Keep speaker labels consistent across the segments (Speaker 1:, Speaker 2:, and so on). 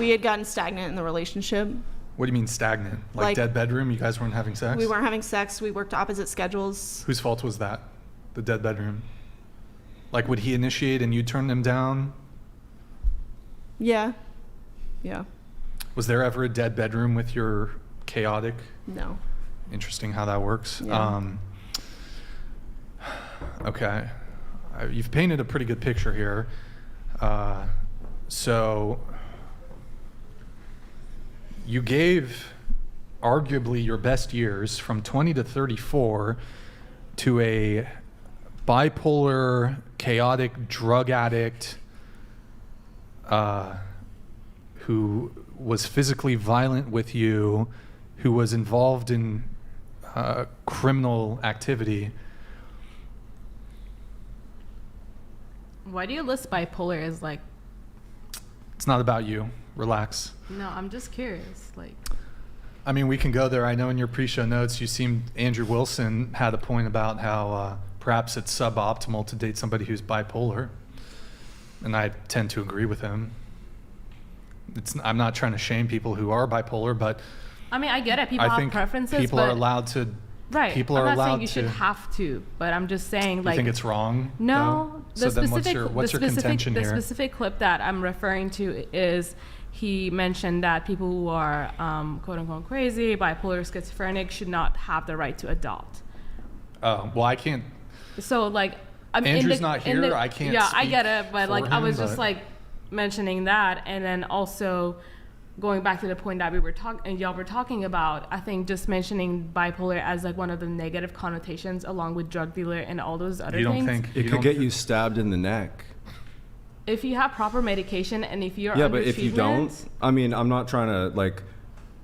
Speaker 1: we had gotten stagnant in the relationship.
Speaker 2: What do you mean stagnant? Like dead bedroom? You guys weren't having sex?
Speaker 1: We weren't having sex. We worked opposite schedules.
Speaker 2: Whose fault was that? The dead bedroom? Like, would he initiate and you turn him down?
Speaker 1: Yeah. Yeah.
Speaker 2: Was there ever a dead bedroom with your chaotic?
Speaker 1: No.
Speaker 2: Interesting how that works.
Speaker 1: Yeah.
Speaker 2: Okay. You've painted a pretty good picture here. So you gave arguably your best years from 20 to 34 to a bipolar, chaotic drug addict who was physically violent with you, who was involved in criminal activity.
Speaker 3: Why do you list bipolar as like...
Speaker 2: It's not about you. Relax.
Speaker 3: No, I'm just curious. Like,
Speaker 2: I mean, we can go there. I know in your pre-show notes, you seemed, Andrew Wilson had a point about how perhaps it's suboptimal to date somebody who's bipolar. And I tend to agree with him. I'm not trying to shame people who are bipolar, but
Speaker 3: I mean, I get it. People have preferences.
Speaker 2: People are allowed to.
Speaker 3: Right.
Speaker 2: People are allowed to.
Speaker 3: I'm not saying you should have to, but I'm just saying, like.
Speaker 2: You think it's wrong?
Speaker 3: No.
Speaker 2: So then what's your contention here?
Speaker 3: The specific clip that I'm referring to is he mentioned that people who are quote unquote crazy, bipolar, schizophrenic should not have the right to adopt.
Speaker 2: Oh, well, I can't.
Speaker 3: So like.
Speaker 2: Andrew's not here. I can't.
Speaker 3: Yeah, I get it, but like I was just like mentioning that, and then also going back to the point that we were talking, y'all were talking about. I think just mentioning bipolar as like one of the negative connotations, along with drug dealer and all those other things.
Speaker 2: You don't think
Speaker 4: it could get you stabbed in the neck?
Speaker 3: If you have proper medication and if you're
Speaker 4: but if you don't, I mean, I'm not trying to like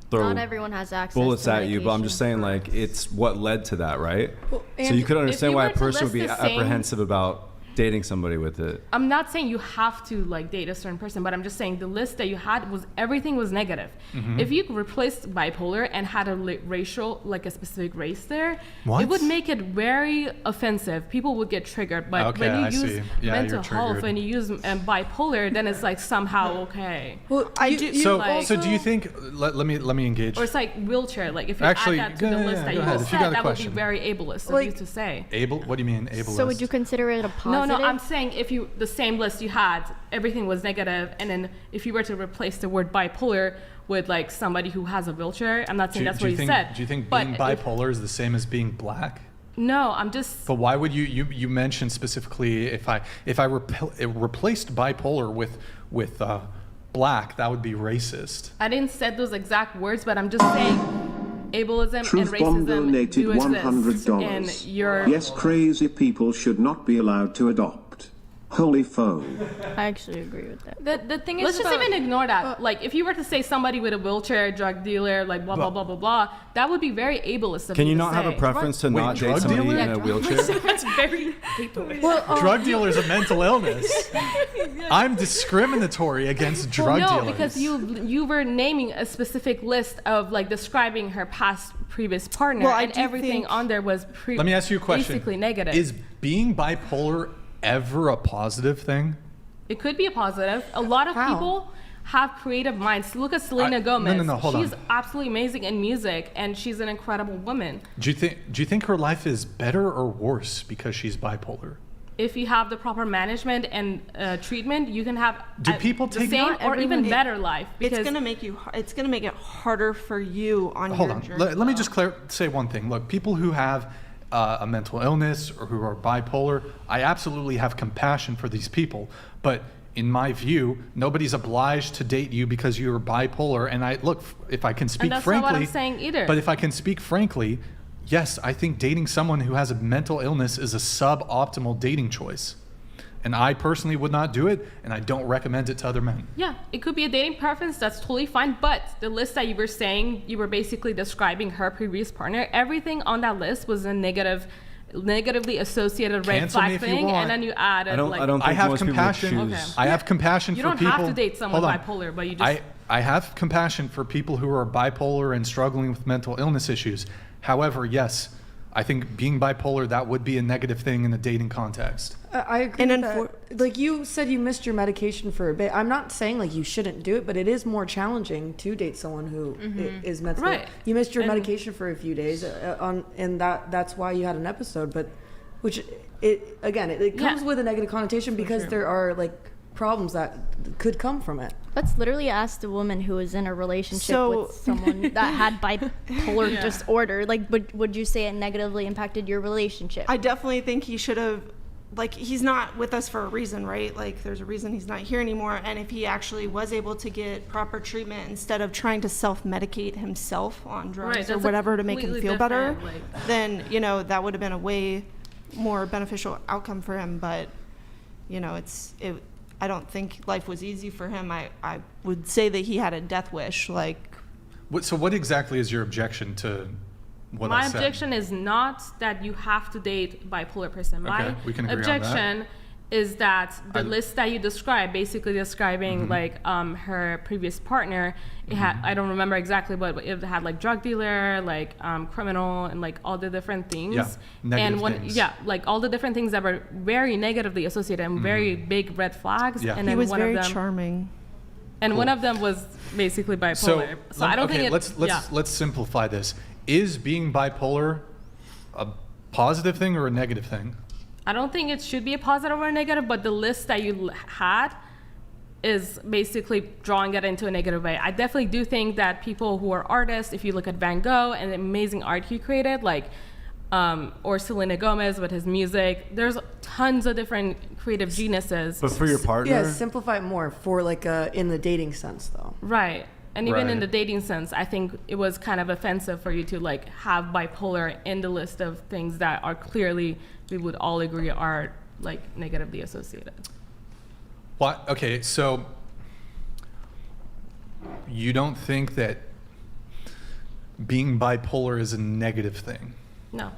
Speaker 4: throw
Speaker 5: not everyone has access
Speaker 4: bullets
Speaker 5: to
Speaker 4: at you, but I'm just saying like it's what led to that, right?
Speaker 1: Well,
Speaker 4: so you could understand why a person would be apprehensive about dating somebody with it.
Speaker 3: I'm not saying you have to like date a certain person, but I'm just saying the list that you had was everything was negative. Mm-hmm. If you replaced bipolar and had a racial, like a specific race there, it would make it very offensive. People would get triggered. But when you use mental health and you use bipolar, then it's like somehow okay.
Speaker 1: Well,
Speaker 2: so do you think? Let me engage.
Speaker 3: Or it's like wheelchair. Like if you add that to the list that you just said, that would be very ableist of you to say.
Speaker 2: What do you mean ableist?
Speaker 5: So would you consider it a positive?
Speaker 3: No, I'm saying if you, the same list you had, everything was negative, and then if you were to replace the word bipolar with like somebody who has a wheelchair, I'm not saying that's what you said.
Speaker 2: Do you think being bipolar is the same as being black?
Speaker 3: No, I'm just...
Speaker 2: But why would you mentioned specifically if I replaced bipolar with black, that would be racist.
Speaker 3: I didn't say those exact words, but I'm just saying... Ableism
Speaker 6: Truth
Speaker 3: and
Speaker 6: Bomb
Speaker 3: racism
Speaker 6: donated
Speaker 3: do exist in your...
Speaker 6: Yes, crazy people should not be allowed to adopt. Holy foe.
Speaker 5: I actually agree with that.
Speaker 3: The thing is, let's just even ignore that. Like, if you were to say somebody with a wheelchair, drug dealer, like blah blah blah blah blah, that would be very ableist.
Speaker 4: Can you not have a preference to not date somebody in a wheelchair?
Speaker 3: That's very ableist.
Speaker 2: Well, drug dealer is a mental illness. I'm discriminatory against drug dealers.
Speaker 3: No, because you were naming a specific list of like describing her previous partner, and everything on there was
Speaker 2: Let me ask you a question.
Speaker 3: Basically negative.
Speaker 2: Is being bipolar ever a positive thing?
Speaker 3: It could be a positive. A lot of people have creative minds. Look at Selena Gomez.
Speaker 2: No, hold on.
Speaker 3: She's absolutely amazing in music, and she's an incredible woman.
Speaker 2: Do you think her life is better or worse because she's bipolar?
Speaker 3: If you have the proper management and treatment, you can have
Speaker 2: people
Speaker 3: the
Speaker 2: take
Speaker 3: same or even better life.
Speaker 1: It's gonna make it harder for you on your journey.
Speaker 2: Let me just say one thing. Look, people who have a mental illness or who are bipolar, I absolutely have compassion for these people. But in my view, nobody's obliged to date you because you're bipolar. And if I can speak frankly,
Speaker 3: not what I'm saying either.
Speaker 2: But if I can speak frankly, yes, I think dating someone who has a mental illness is a suboptimal dating choice. And I personally would not do it, and I don't recommend it to other men.
Speaker 3: Yeah, it could be a dating preference, that's totally fine, but the list that you were saying, you were basically describing her previous partner, everything on that list was a negatively associated red flag thing, and then you added
Speaker 4: I have compassion.
Speaker 3: Okay.
Speaker 2: I have compassion for people.
Speaker 3: You don't have to date someone bipolar, but you just...
Speaker 2: I have compassion for people who are bipolar and struggling with mental illness issues. However, yes, I think being bipolar, that would be a negative thing in a dating context.
Speaker 7: I agree
Speaker 1: And
Speaker 7: with
Speaker 1: then
Speaker 7: that. Like you said, you missed your medication for a bit. I'm not saying like you shouldn't do it, but it is more challenging to date someone who is mentally.
Speaker 3: Right.
Speaker 7: You missed your
Speaker 3: And-
Speaker 7: medication for a few days, and that's why you had an episode. But which it comes with a negative connotation because there are like problems that could come from it.
Speaker 5: Let's literally ask the woman who was in a relationship
Speaker 1: So-
Speaker 5: with someone that had bipolar disorder. Like, would you say it negatively impacted your relationship?
Speaker 1: I definitely think he should have, like, he's not with us for a reason, right? Like, there's a reason he's not here anymore. And if he actually was able to get proper treatment instead of trying to self-medicate himself on drugs
Speaker 3: Right,
Speaker 1: or
Speaker 3: that's
Speaker 1: whatever to make him
Speaker 3: completely
Speaker 1: feel better,
Speaker 3: different, like-
Speaker 1: then, you know, that would have been a way more beneficial outcome for him. But, you know, I don't think life was easy for him. I would say that he had a death wish, like.
Speaker 2: So what exactly is your objection to what I
Speaker 3: My
Speaker 2: said?
Speaker 3: objection is not that you have to date a bipolar person. My
Speaker 2: we can agree on that.
Speaker 3: objection is that the list that you described, basically describing
Speaker 2: Mm-hmm.
Speaker 3: like her previous partner, it had, I don't remember exactly, but it had like drug dealer, like criminal, and like all the different things.
Speaker 2: Yeah, negative
Speaker 3: and
Speaker 2: things.
Speaker 3: like all the different things that were very negatively associated and very big red flags.
Speaker 2: Yeah.
Speaker 3: And
Speaker 1: He
Speaker 3: then
Speaker 1: was
Speaker 3: one
Speaker 1: very
Speaker 3: of them,
Speaker 1: charming.
Speaker 3: and
Speaker 2: Cool.
Speaker 3: one of them was basically bipolar. So I don't think it.
Speaker 2: let's simplify this. Is being bipolar a positive thing or a negative thing?
Speaker 3: I don't think it should be a positive or a negative, but the list that you had is basically drawing it into a negative way. I definitely do think that people who are artists, if you look at Van Gogh and the amazing art he created, like, or Selena Gomez with his music, there's tons of different creative geniuses.
Speaker 4: But for your partner,
Speaker 7: Yeah, simplify it more for like in the dating sense though.
Speaker 3: Right. And even in
Speaker 2: Right.
Speaker 3: the dating sense, I think it was kind of offensive for you to like have bipolar in the list of things that are clearly, we would all agree, are like negatively associated.
Speaker 2: What? Okay, so you don't think that being bipolar is a negative thing?
Speaker 3: No.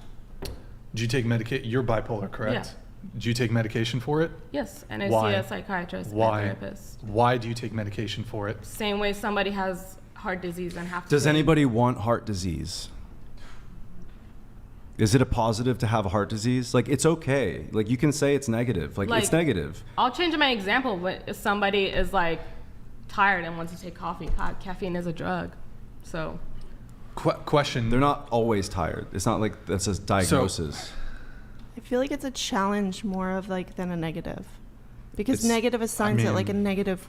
Speaker 2: Do you take medication? You're bipolar, correct?
Speaker 3: Yeah.
Speaker 2: Do you take medication for it?
Speaker 3: Yes, and I
Speaker 2: Why?
Speaker 3: see a psychiatrist and
Speaker 2: Why?
Speaker 3: a therapist.
Speaker 2: Why do you take medication for it?
Speaker 3: Same way somebody has heart disease and have to.
Speaker 4: does
Speaker 3: take-
Speaker 4: anybody want heart disease? Is it a positive to have a heart disease? Like, it's okay. Like, you can say it's negative. Like it's
Speaker 3: Like-
Speaker 4: negative.
Speaker 3: I'll change my example, but if somebody is like tired and wants to take coffee, caffeine is a drug. So
Speaker 2: Question.
Speaker 4: They're not always tired. It's not like that's a diagnosis.
Speaker 1: I feel like it's a challenge more of like than a negative, because
Speaker 2: It's-
Speaker 1: negative assigns it like a
Speaker 2: mean,
Speaker 1: negative.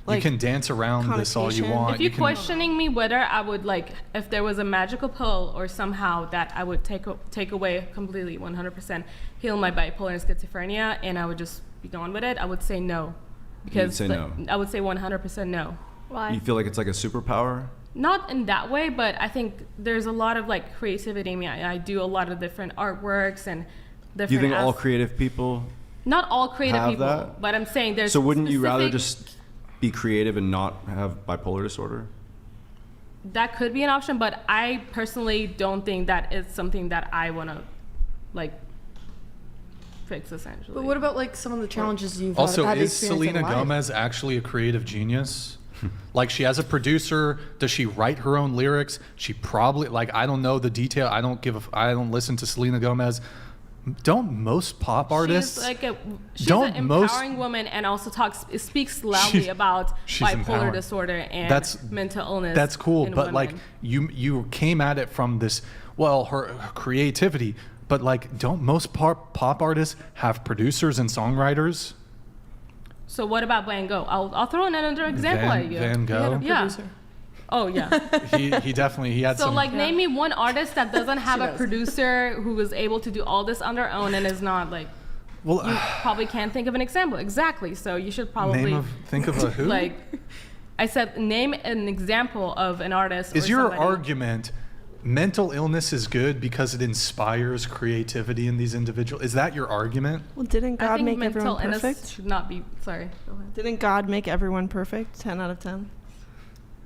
Speaker 1: Like,
Speaker 2: you can dance around this all you
Speaker 1: connotation.
Speaker 2: want.
Speaker 3: if you're
Speaker 2: can-
Speaker 3: questioning me whether I would like, if there was a magical pill or somehow that I would take away completely 100%, heal my bipolar and schizophrenia, and I would just be gone with it, I would say no. Because
Speaker 4: say no.
Speaker 3: I would say 100% no.
Speaker 5: Why?
Speaker 4: You feel like it's like a superpower?
Speaker 3: Not in that way, but I think there's a lot of like creativity in me. I do a lot of different artworks and different.
Speaker 4: Do you think all creative people?
Speaker 3: Not all creative
Speaker 4: have
Speaker 3: people,
Speaker 4: that?
Speaker 3: but I'm saying there's.
Speaker 4: So wouldn't you rather
Speaker 3: specific-
Speaker 4: just be creative and not have bipolar disorder?
Speaker 3: That could be an option, but I personally don't think that it's something that I want to, like, fix essentially.
Speaker 7: But what about like some of the challenges you've
Speaker 2: Also,
Speaker 7: had
Speaker 2: is
Speaker 7: experience in
Speaker 2: Selena
Speaker 7: life?
Speaker 2: Gomez actually a creative genius? Like, she has a producer. Does she write her own lyrics? She probably, like, I don't know the detail. I don't listen to Selena Gomez. Don't most pop artists?
Speaker 3: She's
Speaker 2: don't
Speaker 3: an
Speaker 2: most-
Speaker 3: empowering woman and also speaks loudly
Speaker 2: She's-
Speaker 3: about
Speaker 2: she's
Speaker 3: bipolar
Speaker 2: empowering.
Speaker 3: disorder and
Speaker 2: That's-
Speaker 3: mental illness.
Speaker 2: That's cool,
Speaker 3: in
Speaker 2: but like
Speaker 3: women.
Speaker 2: you came at it from this, well, her creativity, but like, don't most pop artists have producers and songwriters?
Speaker 3: So what about Van Gogh? I'll throw in another example at you.
Speaker 2: Van Gogh.
Speaker 3: Yeah. Oh yeah.
Speaker 2: he definitely had
Speaker 3: So
Speaker 2: some.
Speaker 3: like, name me one artist that doesn't have
Speaker 7: She
Speaker 3: a
Speaker 7: does.
Speaker 3: producer who was able to do all this on their own and is not like.
Speaker 2: well,
Speaker 3: You probably can't think of an example. Exactly. So you should probably
Speaker 2: think of a who?
Speaker 3: like. I said, name an example of an artist.
Speaker 2: Is
Speaker 3: or
Speaker 2: your
Speaker 3: somebody.
Speaker 2: argument mental illness is good because it inspires creativity in these individuals? Is that your argument?
Speaker 1: Well, didn't
Speaker 3: I
Speaker 1: God
Speaker 3: think
Speaker 1: make
Speaker 3: mental
Speaker 1: everyone
Speaker 3: illness
Speaker 1: perfect?
Speaker 3: should not be. Sorry. Go ahead.
Speaker 1: Didn't God make everyone perfect? 10 out of 10.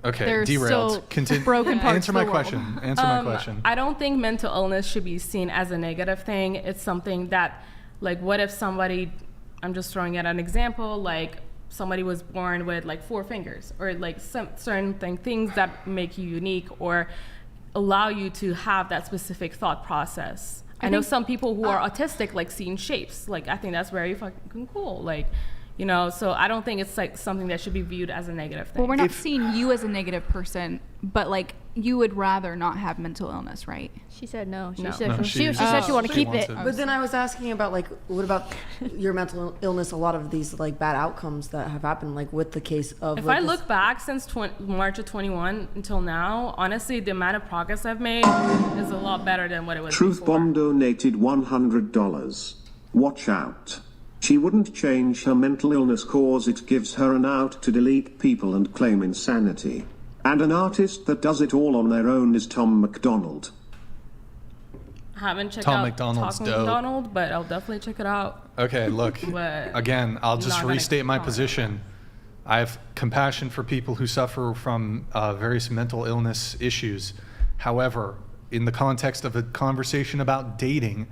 Speaker 2: Okay,
Speaker 1: There's
Speaker 2: derailed.
Speaker 1: still
Speaker 2: Continue.
Speaker 1: broken parts
Speaker 2: Answer
Speaker 1: of
Speaker 2: my
Speaker 1: the world.
Speaker 2: question. Answer my question.
Speaker 3: I don't think mental illness should be seen as a negative thing. It's something that, like, what if somebody, I'm just throwing out an example, like somebody was born with like 4 fingers, or like some certain things that make you unique or allow you to have that specific thought process. I know some people who are autistic like seeing shapes. Like, I think that's very fucking cool. Like, you know, so I don't think it's like something that should be viewed as a negative thing.
Speaker 8: Well, we're not seeing you as a negative person, but like you would rather not have mental illness, right?
Speaker 5: She said no. She
Speaker 3: No.
Speaker 5: said
Speaker 2: No,
Speaker 5: she said she wanted to keep
Speaker 2: wants
Speaker 5: it.
Speaker 7: But then I was asking about like, what about your mental illness? A lot of these like bad outcomes that have happened, like with the case of.
Speaker 3: If
Speaker 7: like,
Speaker 3: I
Speaker 7: this-
Speaker 3: look back since March of 21 until now, honestly, the amount of progress I've made is a lot better than what it was
Speaker 6: Truth
Speaker 3: before.
Speaker 6: Bomb donated $100. Watch out. She wouldn't change her mental illness cause it gives her an out to delete people and claim insanity. And an artist that does it all on their own is Tom McDonald.
Speaker 3: I haven't checked
Speaker 2: Tom
Speaker 3: out
Speaker 2: McDonald's
Speaker 3: Talking
Speaker 2: dope.
Speaker 3: McDonald, but I'll definitely check it out.
Speaker 2: Okay, look,
Speaker 3: But
Speaker 2: again, I'll just
Speaker 3: not gonna
Speaker 2: restate my
Speaker 3: comment.
Speaker 2: position. I have compassion for people who suffer from various mental illness issues. However, in the context of a conversation about dating,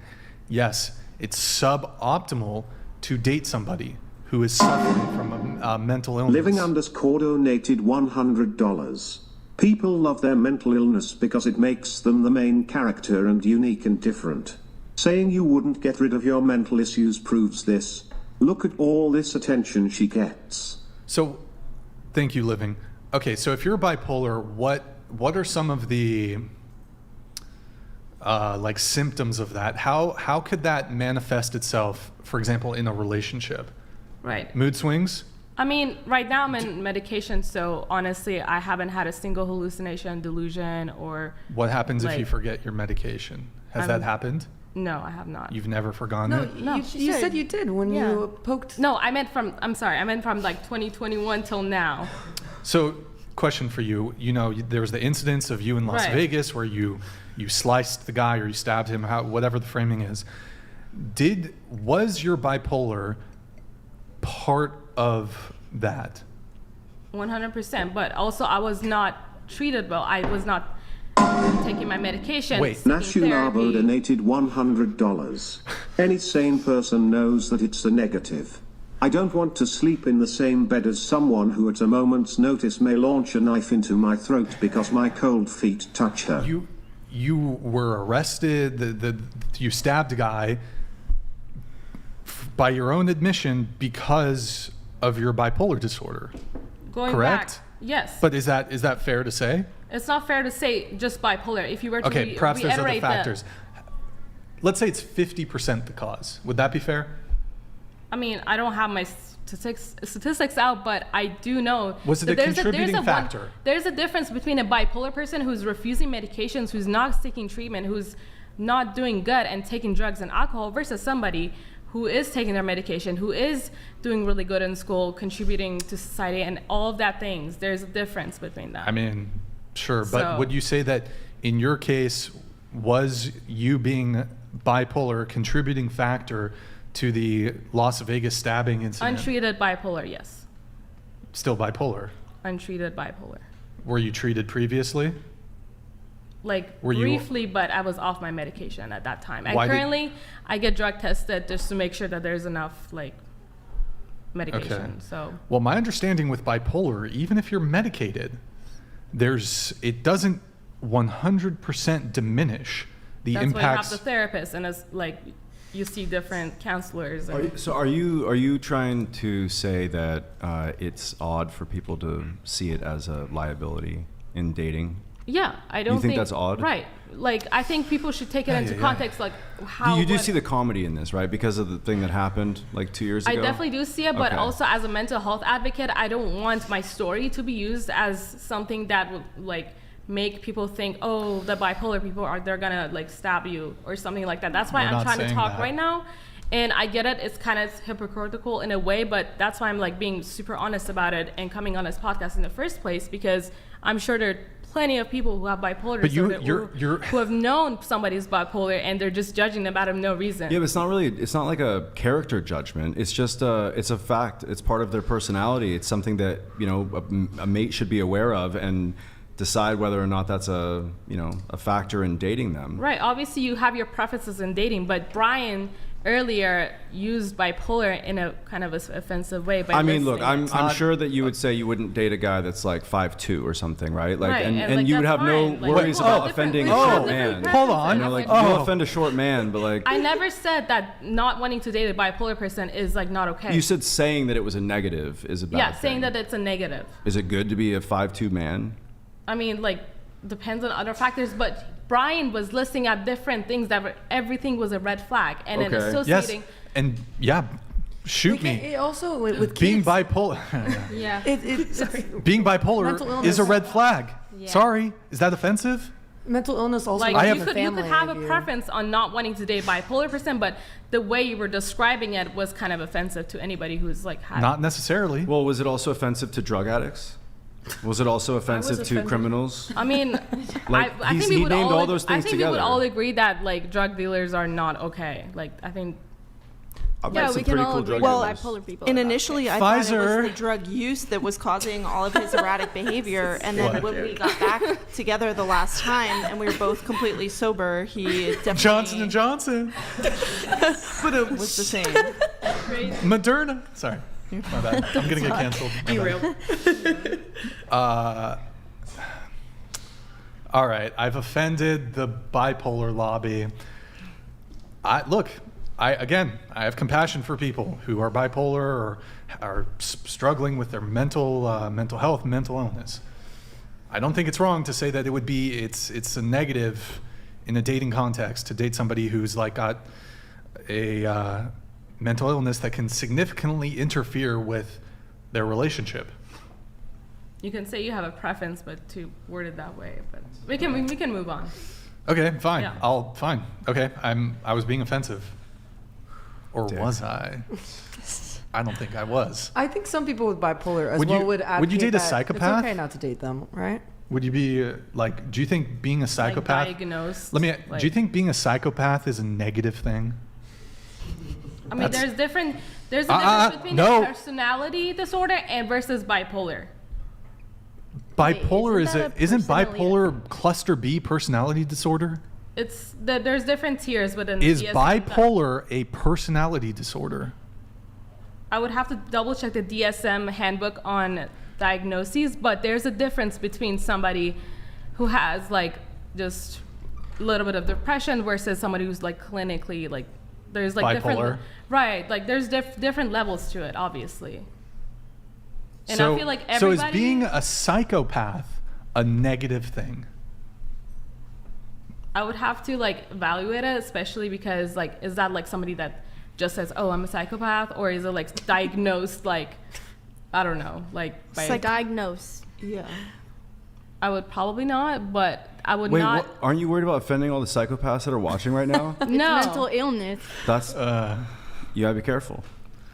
Speaker 2: yes, it's suboptimal to date somebody who is suffering from a mental illness.
Speaker 6: Living _ donated $100. People love their mental illness because it makes them the main character and unique and different. Saying you wouldn't get rid of your mental issues proves this. Look at all this attention she gets.
Speaker 2: So, thank you, Living. Okay, so if you're bipolar, what are some of the like symptoms of that? How could that manifest itself, for example, in a relationship?
Speaker 3: Right.
Speaker 2: Mood swings?
Speaker 3: I mean, right now I'm in medication, so honestly, I haven't had a single hallucination, delusion, or
Speaker 2: What happens if you
Speaker 3: Like-
Speaker 2: forget your medication? Has that happened?
Speaker 3: no, I have not.
Speaker 2: You've never forgotten
Speaker 7: No,
Speaker 2: it?
Speaker 3: No,
Speaker 7: you,
Speaker 3: she
Speaker 7: you
Speaker 3: said-
Speaker 7: said you did when
Speaker 5: Yeah.
Speaker 7: you poked.
Speaker 3: No, I meant from like 2021 till now.
Speaker 2: So, question for you. You know, there was the incidents of you in Las
Speaker 3: Right.
Speaker 2: Vegas where you sliced the guy or you stabbed him, whatever the framing is. Was your bipolar part of that?
Speaker 3: 100%, but also I was not treated well. I was not taking my medication.
Speaker 2: Wait.
Speaker 3: seeking
Speaker 6: Nashunabo
Speaker 3: therapy.
Speaker 6: donated $100. Any sane person knows that it's a negative. I don't want to sleep in the same bed as someone who at a moment's notice may launch a knife into my throat because my cold feet touch her.
Speaker 2: You were arrested. You stabbed a guy by your own admission because of your bipolar disorder.
Speaker 3: Going
Speaker 2: correct?
Speaker 3: back, yes.
Speaker 2: But is that fair to say?
Speaker 3: It's not fair to say just bipolar. If you were to
Speaker 2: Okay, perhaps there's other
Speaker 3: reiterate
Speaker 2: factors. Let's say it's 50% the cause. Would that be fair?
Speaker 3: I mean, I don't have my statistics out, but I do know.
Speaker 2: Was it
Speaker 3: that
Speaker 2: a contributing factor?
Speaker 3: There's a difference between a bipolar person who's refusing medications, who's not seeking treatment, who's not doing good and taking drugs and alcohol versus somebody who is taking their medication, who is doing really good in school, contributing to society and all of that things. There's a difference between that.
Speaker 2: I mean, sure, but
Speaker 3: So-
Speaker 2: would you say that in your case, was you being bipolar a contributing factor to the Las Vegas stabbing incident?
Speaker 3: Untreated bipolar, yes.
Speaker 2: Still bipolar.
Speaker 3: Untreated bipolar.
Speaker 2: Were you treated previously?
Speaker 3: Like
Speaker 2: Were you-
Speaker 3: briefly, but I was off my medication at that time. And
Speaker 2: Why did-
Speaker 3: currently, I get drug tested just to make sure that there's enough like medication.
Speaker 2: Okay.
Speaker 3: So
Speaker 2: Well, my understanding with bipolar, even if you're medicated, it doesn't 100% diminish the
Speaker 3: that's why you have
Speaker 2: impacts.
Speaker 3: the therapist, and it's like you see different counselors. And
Speaker 4: Are you trying to say that it's odd for people to see it as a liability in dating?
Speaker 3: yeah, I don't
Speaker 4: think that's odd?
Speaker 3: Right. Like I think people should take it into
Speaker 2: yeah.
Speaker 3: context, like how
Speaker 4: You do
Speaker 3: what-
Speaker 4: see the comedy in this, right? Because of the thing that happened like 2 years ago.
Speaker 3: I definitely do see it, but
Speaker 4: Okay.
Speaker 3: also as a mental health advocate, I don't want my story to be used as something that would like make people think, oh, the bipolar people they're gonna like stab you or something like that. That's why
Speaker 2: We're
Speaker 3: I'm
Speaker 2: not
Speaker 3: trying to
Speaker 2: saying
Speaker 3: talk
Speaker 2: that.
Speaker 3: right now. And I get it, it's kind of hypocritical in a way, but that's why I'm like being super honest about it and coming on this podcast in the first place, because I'm sure there are plenty of people who have bipolar
Speaker 2: But
Speaker 3: disorder
Speaker 2: you're-
Speaker 3: who have known somebody's bipolar and they're just judging them out of no reason.
Speaker 4: Yeah, but it's not like a character judgment. It's just it's a fact. It's part of their personality. It's something that, a mate should be aware of and decide whether or not that's a factor in dating them.
Speaker 3: Right. Obviously, you have your preferences in dating, but Brian earlier used bipolar in a kind of offensive way. By
Speaker 4: I mean, look,
Speaker 3: listing it.
Speaker 4: I'm sure that you would say you wouldn't date a guy that's like 5'2" or something, right? Like,
Speaker 3: Right,
Speaker 4: and
Speaker 3: like,
Speaker 4: you would
Speaker 3: that's
Speaker 4: have no
Speaker 3: fine. Like,
Speaker 4: worries
Speaker 3: people have
Speaker 4: about
Speaker 3: different-
Speaker 4: offending
Speaker 3: we
Speaker 4: a
Speaker 3: have
Speaker 4: short
Speaker 3: different
Speaker 4: man.
Speaker 2: Hold
Speaker 3: preferences.
Speaker 2: on.
Speaker 4: You know, like
Speaker 2: Oh.
Speaker 4: you'll offend a short man, but like
Speaker 3: I never said that not wanting to date a bipolar person is like not okay.
Speaker 4: you said, saying that it was a negative is a bad
Speaker 3: yeah,
Speaker 4: thing.
Speaker 3: saying that it's a negative.
Speaker 4: Is it good to be a 5'2" man?
Speaker 3: I mean, like, depends on other factors, but Brian was listing out different things that everything was a red flag, and then
Speaker 4: Okay.
Speaker 2: Yes,
Speaker 3: associating.
Speaker 2: and yeah, shoot me.
Speaker 7: It also with
Speaker 2: Being
Speaker 7: kids,
Speaker 2: bipolar,
Speaker 3: Yeah.
Speaker 7: sorry.
Speaker 2: being
Speaker 7: Mental
Speaker 2: bipolar
Speaker 7: illness.
Speaker 2: is a red flag.
Speaker 8: Yeah.
Speaker 2: Sorry, is that offensive?
Speaker 7: Mental illness also
Speaker 3: Like
Speaker 7: runs
Speaker 3: you
Speaker 7: in
Speaker 3: could
Speaker 7: the
Speaker 3: you
Speaker 7: family.
Speaker 3: could have
Speaker 7: I
Speaker 3: a
Speaker 7: do.
Speaker 3: preference on not wanting to date a bipolar person, but the way you were describing it was kind of offensive to anybody who's like had.
Speaker 2: Not necessarily.
Speaker 4: Well, was it also offensive to drug addicts? Was it also offensive to
Speaker 7: offended.
Speaker 4: criminals?
Speaker 3: I mean,
Speaker 4: Like,
Speaker 3: I think
Speaker 4: he
Speaker 3: we would
Speaker 4: named
Speaker 3: all,
Speaker 4: all those
Speaker 3: I
Speaker 4: things
Speaker 3: think we would
Speaker 4: together.
Speaker 3: all agree that like drug dealers are not okay. Like I think
Speaker 4: I've
Speaker 5: Yeah,
Speaker 4: met some
Speaker 5: we can
Speaker 4: pretty
Speaker 5: all
Speaker 4: cool
Speaker 5: agree
Speaker 4: drug
Speaker 5: that
Speaker 4: dealers.
Speaker 5: bipolar people.
Speaker 1: And
Speaker 5: are not
Speaker 1: initially, I thought it
Speaker 2: Pfizer.
Speaker 1: was the drug use that was causing all of his erratic behavior. And then when we got back together the last time, and we were both completely sober, he definitely
Speaker 2: Johnson and Johnson,
Speaker 1: but it was the same.
Speaker 2: Moderna. Sorry, my bad. I'm gonna get canceled. My bad. All right, I've offended the bipolar lobby. I have compassion for people who are bipolar or are struggling with their mental health, mental illness. I don't think it's wrong to say that it's a negative in a dating context to date somebody who's like got a mental illness that can significantly interfere with their relationship.
Speaker 3: you can say you have a preference, but to word it that way. But we can move on.
Speaker 2: Okay, fine.
Speaker 3: Yeah.
Speaker 2: Fine. Okay, I was being offensive. Or
Speaker 4: Damn.
Speaker 2: was I? I don't think I was.
Speaker 7: I think some people with bipolar as
Speaker 2: Would
Speaker 7: well
Speaker 2: you-
Speaker 7: would
Speaker 2: would you
Speaker 7: advocate
Speaker 2: date a
Speaker 7: that
Speaker 2: psychopath?
Speaker 7: It's okay not to date them, right?
Speaker 2: Would you be like? Do you think being a psychopath?
Speaker 3: Like diagnosed.
Speaker 2: Let me.
Speaker 3: like-
Speaker 2: Do you think being a psychopath is a negative thing?
Speaker 3: I mean,
Speaker 2: That's-
Speaker 3: there's a difference between
Speaker 2: no.
Speaker 3: a personality disorder and versus bipolar.
Speaker 2: Bipolar
Speaker 5: isn't that a
Speaker 2: isn't
Speaker 5: personality-
Speaker 2: bipolar cluster B personality disorder?
Speaker 3: It's there's different tiers within the
Speaker 2: Is
Speaker 3: DSM.
Speaker 2: bipolar a personality disorder?
Speaker 3: I would have to double check the DSM handbook on diagnoses, but there's a difference between somebody who has like just a little bit of depression versus somebody who's like clinically like there's like
Speaker 2: Bipolar.
Speaker 3: different right like there's different levels to it obviously. And
Speaker 2: so,
Speaker 3: I feel like
Speaker 2: so
Speaker 3: everybody
Speaker 2: is being a psychopath a negative thing?
Speaker 3: I would have to like evaluate it, especially because like is that like somebody that just says, "Oh, I'm a psychopath," or is it like diagnosed like I don't know, like by
Speaker 5: Diagnose.
Speaker 1: Yeah.
Speaker 3: I would probably not, but I would
Speaker 4: Wait,
Speaker 3: not.
Speaker 4: aren't you worried about offending all the psychopaths that are watching right now?
Speaker 3: No.
Speaker 5: Mental illness.
Speaker 4: That's you gotta be careful.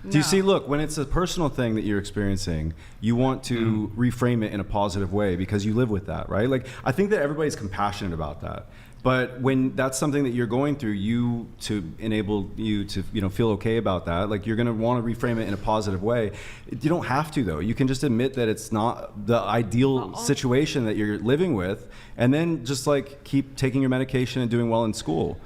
Speaker 4: Do you see? Look, when it's a personal thing that you're experiencing, you want to reframe it in a positive way because you live with that, right? Like I think that everybody's compassionate about that. But when that's something that you're going through, to enable you to feel okay about that, like you're gonna want to reframe it in a positive way. You don't have to though. You can just admit that it's not the ideal situation that you're living with, and then just like keep taking your medication and doing well in school.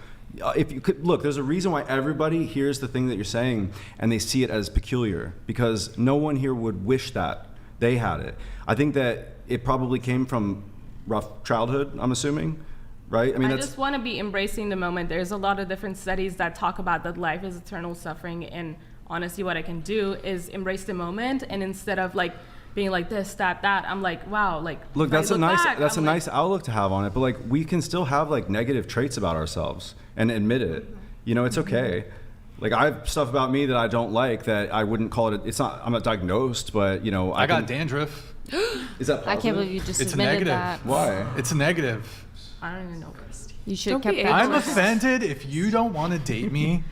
Speaker 4: If you could look, there's a reason why everybody hears the thing that you're saying and they see it as peculiar because no one here would wish that they had it. I think that it probably came from rough childhood. I'm assuming. Right? I mean,
Speaker 3: I
Speaker 4: that's
Speaker 3: just want to be embracing the moment. There's a lot of different studies that talk about that life is eternal suffering, and honestly, what I can do is embrace the moment, and instead of like being like this, that, I'm like, wow, like.
Speaker 4: look.
Speaker 3: if I
Speaker 4: That's a
Speaker 3: look
Speaker 4: nice.
Speaker 3: back,
Speaker 4: That's
Speaker 3: I'm
Speaker 4: a
Speaker 3: like,
Speaker 4: nice outlook to have on it. But like, we can still have like negative traits about ourselves and admit it. You know, it's okay. Like I have stuff about me that I don't like that I wouldn't call it. It's not. I'm not diagnosed, but
Speaker 2: I got dandruff.
Speaker 4: Is that positive?
Speaker 8: I can't believe you just
Speaker 2: It's a
Speaker 8: admitted
Speaker 2: negative.
Speaker 8: that.
Speaker 4: Why?
Speaker 2: It's a negative.
Speaker 3: I don't even know.
Speaker 8: You should
Speaker 7: Don't
Speaker 8: have
Speaker 7: be
Speaker 8: kept that.
Speaker 2: I'm offended if you don't want to date me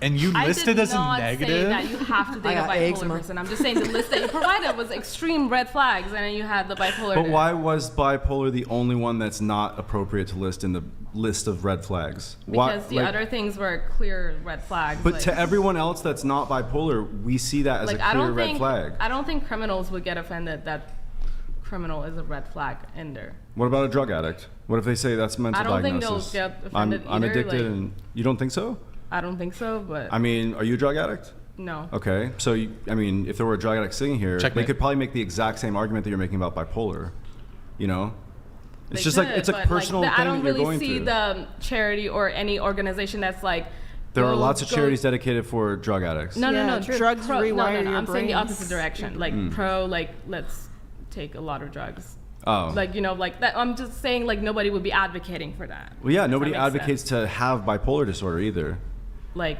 Speaker 2: and you
Speaker 3: I
Speaker 2: list
Speaker 3: did
Speaker 2: it as a
Speaker 3: not
Speaker 2: negative.
Speaker 3: say that you have to date a
Speaker 7: got
Speaker 3: bipolar
Speaker 7: eczema.
Speaker 3: person. I'm just saying the list that you provided was extreme red flags, and then you had the bipolar.
Speaker 4: But why was bipolar the only one that's not appropriate to list in the list of red flags? Why,
Speaker 3: Because the
Speaker 4: like-
Speaker 3: other things were clear red flags.
Speaker 4: But
Speaker 3: like,
Speaker 4: to everyone else that's not bipolar, we see that as
Speaker 3: like
Speaker 4: a clear red flag.
Speaker 3: I don't think criminals would get offended that criminal is a red flag in there.
Speaker 4: What about a drug addict? What if they say that's mental
Speaker 3: I don't think
Speaker 4: diagnosis?
Speaker 3: they'll get offended
Speaker 4: I'm
Speaker 3: either,
Speaker 4: addicted,
Speaker 3: like-
Speaker 4: and you don't think so?
Speaker 3: I don't think so, but
Speaker 4: I mean, are you a drug addict?
Speaker 3: no.
Speaker 4: Okay, so I mean, if there were a drug addict sitting here,
Speaker 2: Checkmate.
Speaker 4: they could probably make the exact same argument that you're making about bipolar. You know, it's
Speaker 3: They
Speaker 4: just like
Speaker 3: could,
Speaker 4: it's a
Speaker 3: but,
Speaker 4: personal
Speaker 3: I
Speaker 4: thing
Speaker 3: don't
Speaker 4: that you're
Speaker 3: really
Speaker 4: going
Speaker 3: see
Speaker 4: through.
Speaker 3: the charity or any organization that's like.
Speaker 4: There are
Speaker 3: go-
Speaker 4: lots of
Speaker 3: go-
Speaker 4: charities dedicated for drug addicts.
Speaker 3: No,
Speaker 1: Yeah,
Speaker 3: no, no.
Speaker 1: drugs rewire your
Speaker 3: I'm saying the
Speaker 1: brains.
Speaker 3: opposite direction. Like pro, like let's take a lot of drugs.
Speaker 4: Oh.
Speaker 3: Like like that. I'm just saying like nobody would be advocating for that.
Speaker 4: Well, yeah,
Speaker 3: If
Speaker 4: nobody
Speaker 3: that makes
Speaker 4: advocates
Speaker 3: sense.
Speaker 4: to have bipolar disorder either,
Speaker 3: Like,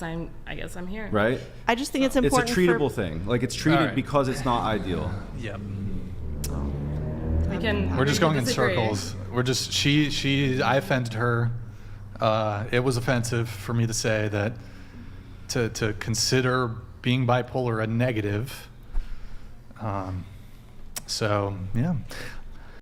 Speaker 3: I guess I'm here.
Speaker 4: right?
Speaker 1: I just think it's
Speaker 4: It's a
Speaker 1: important
Speaker 4: treatable thing. Like it's treated
Speaker 2: Alright.
Speaker 4: because it's not ideal.
Speaker 2: Yep.
Speaker 3: We can.
Speaker 2: We're just
Speaker 3: we can
Speaker 2: going in
Speaker 3: disagree.
Speaker 2: circles. We're just I offended her. It was offensive for me to say that to consider being bipolar a negative. So yeah,